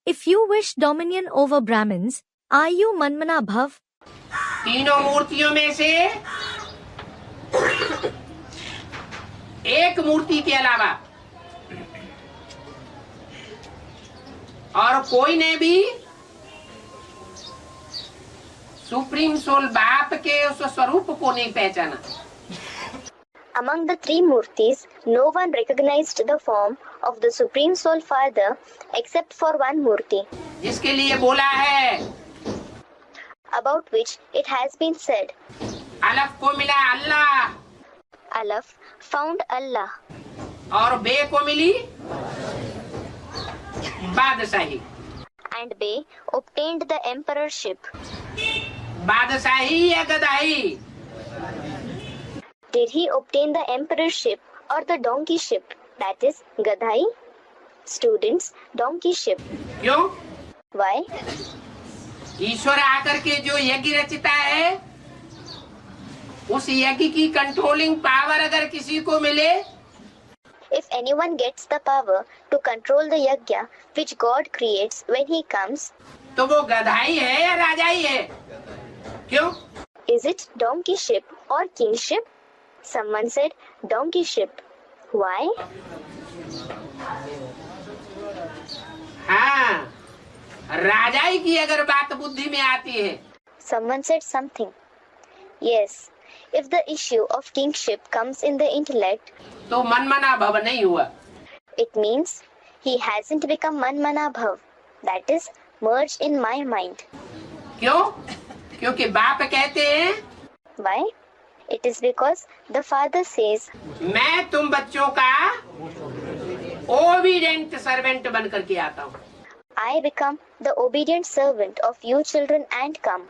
If you wish dominion over Brahmins, are you Manmana Bhav? तीनों मूर्तियों में से एक मूर्ति के अलावा और कोई ने भी सुप्रीम सोल बाप के उस स्वरूप को नहीं पहचाना। Among the three Murtis, no one recognized the form of the Supreme Soul Father except for one Murti, जिसके लिए बोला है, about which it has been said, अलफ को मिला अल्लाह Alaf found Allah और बे को मिली बादशाही। and Be obtained the emperorship. बादशाही या गदाही? Did he obtain the emperorship or the donkeyship? That is Gadhai. Students, donkeyship. क्यों? Why? ईश्वर आकर के जो यज्ञ रचता है, उस यज्ञ की कंट्रोलिंग पावर अगर किसी को मिले, If anyone gets the power to control the yajna which God creates when he comes, तो वो गधाई है या राजाई है? क्यों? is it donkeyship or kingship? Someone said donkeyship. Why? हाँ, राजाई की अगर बात बुद्धि में आती है, Someone said something. Yes, if the issue of kingship comes in the intellect, तो मनमना भव नहीं हुआ। it means he hasn't become Manmana Bhav. That is, merged in my mind. क्यों? क्योंकि बाप कहते हैं, Why? It is because the father says, मैं तुम बच्चों का ओबीडेंट सर्वेंट बन करके आता हूँ। I become the obedient servant of you children and come.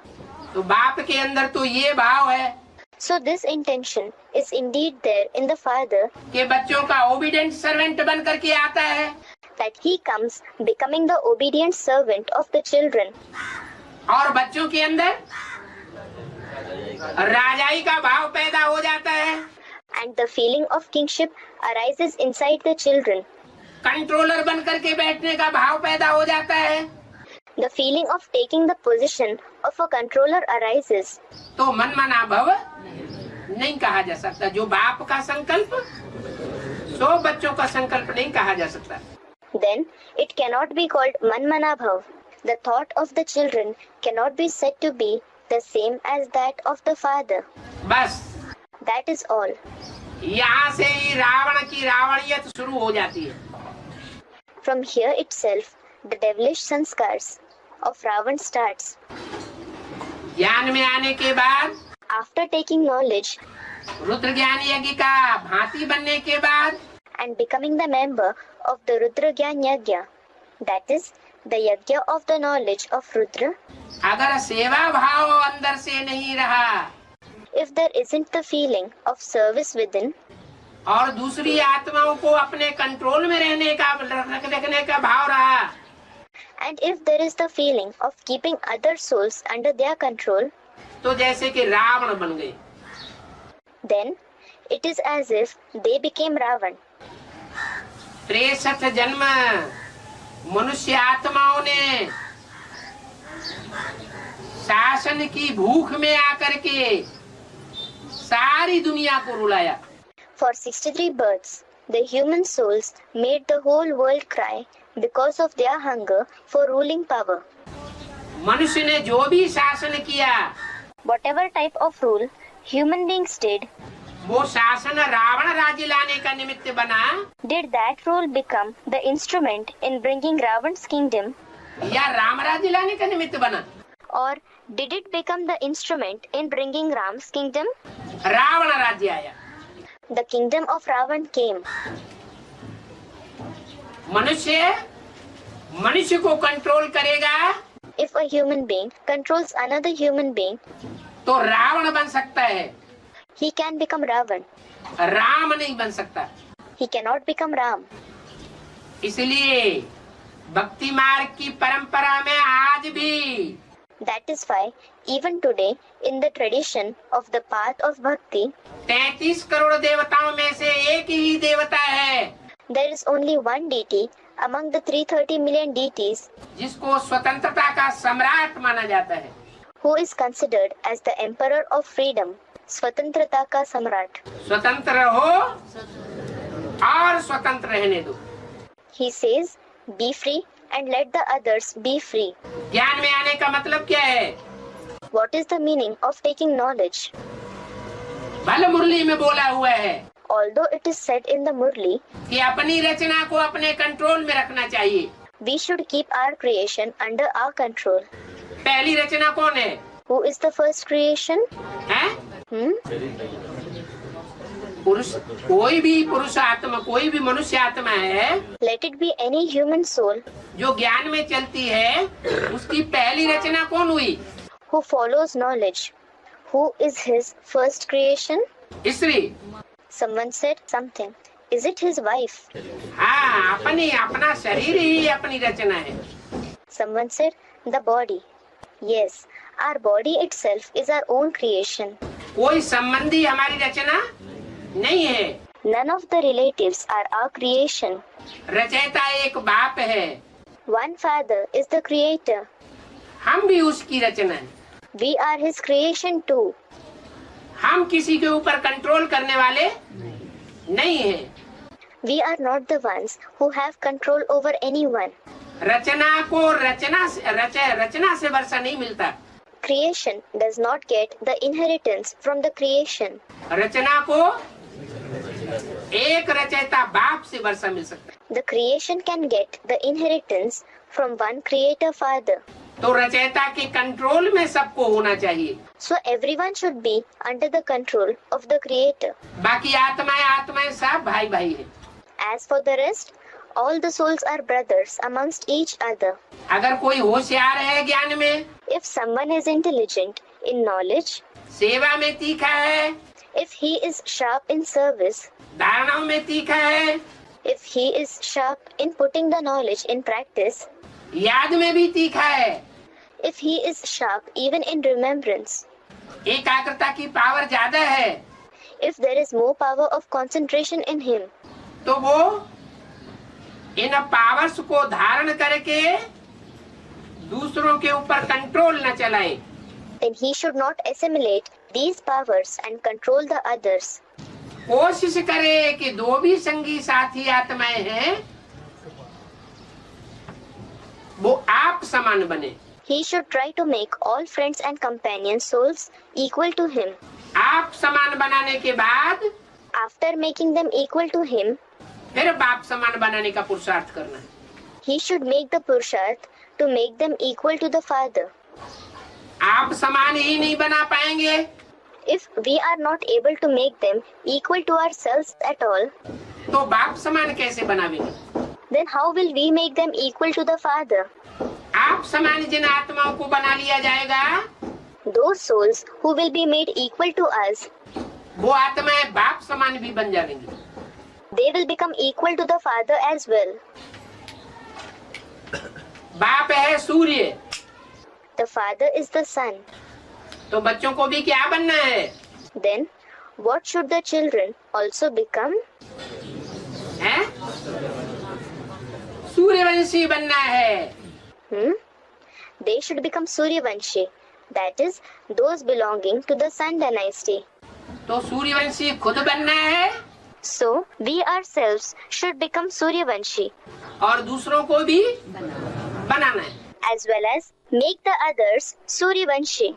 तो बाप के अंदर तो ये भाव है So this intention is indeed there in the father कि बच्चों का ओबीडेंट सर्वेंट बन करके आता है, that he comes becoming the obedient servant of the children. और बच्चों के अंदर राजाई का भाव पैदा हो जाता है, And the feeling of kingship arises inside the children. Controller बन करके बैठने का भाव पैदा हो जाता है। The feeling of taking the position of a controller arises. तो मनमना भव नहीं कहा जा सकता। जो बाप का संकल्प, सो बच्चों का संकल्प नहीं कहा जा सकता। Then it cannot be called Manmana Bhav. The thought of the children cannot be said to be the same as that of the father. बस That is all. यहाँ से ही रावण की रावणियत शुरू हो जाती है। From here itself, the devilish sanskars of Ravan starts. ज्ञान में आने के बाद, After taking knowledge रुद्र ज्ञान यज्ञ का भांति बनने के बाद, and becoming the member of the Rudra Gyan Yajna, that is, the yajna of the knowledge of Rudra, अगर सेवा भाव अंदर से नहीं रहा if there isn't the feeling of service within, और दूसरी आत्माओं को अपने कंट्रोल में रखने का भाव रहा, and if there is the feeling of keeping other souls under their control, तो जैसे कि रावण बन गए। then it is as if they became Ravan. 63 जन्म मनुष्य आत्माओं ने शासन की भूख में आकर के सारी दुनिया को रुलाया। For 63 births, the human souls made the whole world cry because of their hunger for ruling power. मनुष्य ने जो भी शासन किया, Whatever type of rule human beings did, वो शासन रावण राज्य लाने का निमित्त बना, did that rule become the instrument in bringing Ravan's kingdom, या राम राज्य लाने का निमित्त बना? or did it become the instrument in bringing Ram's kingdom? Ravan राज्य आया। The kingdom of Ravan came. मनुष्य को कंट्रोल करेगा, If a human being controls another human being, तो रावण बन सकता है, he can become Ravan. Ram नहीं बन सकता। He cannot become Ram. इसलिए भक्ति मार्ग की परंपरा में आज भी That is why, even today, in the tradition of the path of bhakti, 33 crore देवताओं में से एक ही देवता है there is only one deity among the 330 million deities, जिसको स्वतंत्रता का सम्राट माना जाता है, who is considered as the emperor of freedom, Swatantrata ka Samrat. स्वतंत्र रहो और स्वतंत्र रहने दो। He says, be free and let the others be free. ज्ञान में आने का मतलब क्या है? What is the meaning of taking knowledge? भल मुरली में बोला हुआ है Although it is said in the Murli, कि अपनी रचना को अपने कंट्रोल में रखना चाहिए। we should keep our creation under our control. पहली रचना कौन है? Who is the first creation? हैं? पुरुष, कोई भी पुरुष आत्मा, कोई भी मनुष्य आत्मा है Let it be any human soul जो ज्ञान में चलती है, उसकी पहली रचना कौन हुई? who follows knowledge. Who is his first creation? स्त्री। Someone said something. Is it his wife? हाँ, अपना शरीर ही अपनी रचना है। Someone said the body. Yes, our body itself is our own creation. कोई संबंधी हमारी रचना नहीं है। None of the relatives are our creation. रचयिता एक बाप है, One father is the creator. हम भी उसकी रचना है। We are his creation too. हम किसी के ऊपर कंट्रोल करने वाले नहीं हैं। We are not the ones who have control over anyone. रचना को रचना से वर्षा नहीं मिलता। Creation does not get the inheritance from the creation. रचना को एक रचयिता बाप से वर्षा मिल सकता है। The creation can get the inheritance from one creator father. तो रचयिता के कंट्रोल में सबको होना चाहिए। So everyone should be under the control of the creator. बाकी आत्माएं सब भाई भाई है। As for the rest, all the souls are brothers amongst each other. अगर कोई होशियार है ज्ञान में, If someone is intelligent in knowledge, सेवा में तीखा है, if he is sharp in service, धारणाओं में तीखा है, if he is sharp in putting the knowledge in practice, याद में भी तीखा है, if he is sharp even in remembrance, एकाग्रता की पावर ज्यादा है, if there is more power of concentration in him, तो वो इन पावर्स को धारण करके दूसरों के ऊपर कंट्रोल न चलाए। then he should not assimilate these powers and control the others. कोशिश करे कि दो भी संगी साथी आत्माएं हैं वो आप समान बने। He should try to make all friends and companion souls equal to him. आप समान बनाने के बाद After making them equal to him, फिर बाप समान बनाने का पुरुषार्थ करना है। he should make the Purusharth to make them equal to the Father. आप समान ही नहीं बना पाएंगे If we are not able to make them equal to ourselves at all, तो बाप समान कैसे बनावेंगे? then how will we make them equal to the Father? आप समान जिन आत्माओं को बना लिया जाएगा, Those souls who will be made equal to us, वो आत्माएं बाप समान भी बन जाएंगी। they will become equal to the Father as well. बाप है सूर्य, The Father is the sun. तो बच्चों को भी क्या बनना है? Then, what should the children also become? हैं? सूर्यवंशी बनना है। They should become Suryavanshi. That is, those belonging to the Sun dynasty. तो सूर्यवंशी खुद बनना है So, we ourselves should become Suryavanshi, और दूसरों को भी बनाना है। as well as make the others Suryavanshi.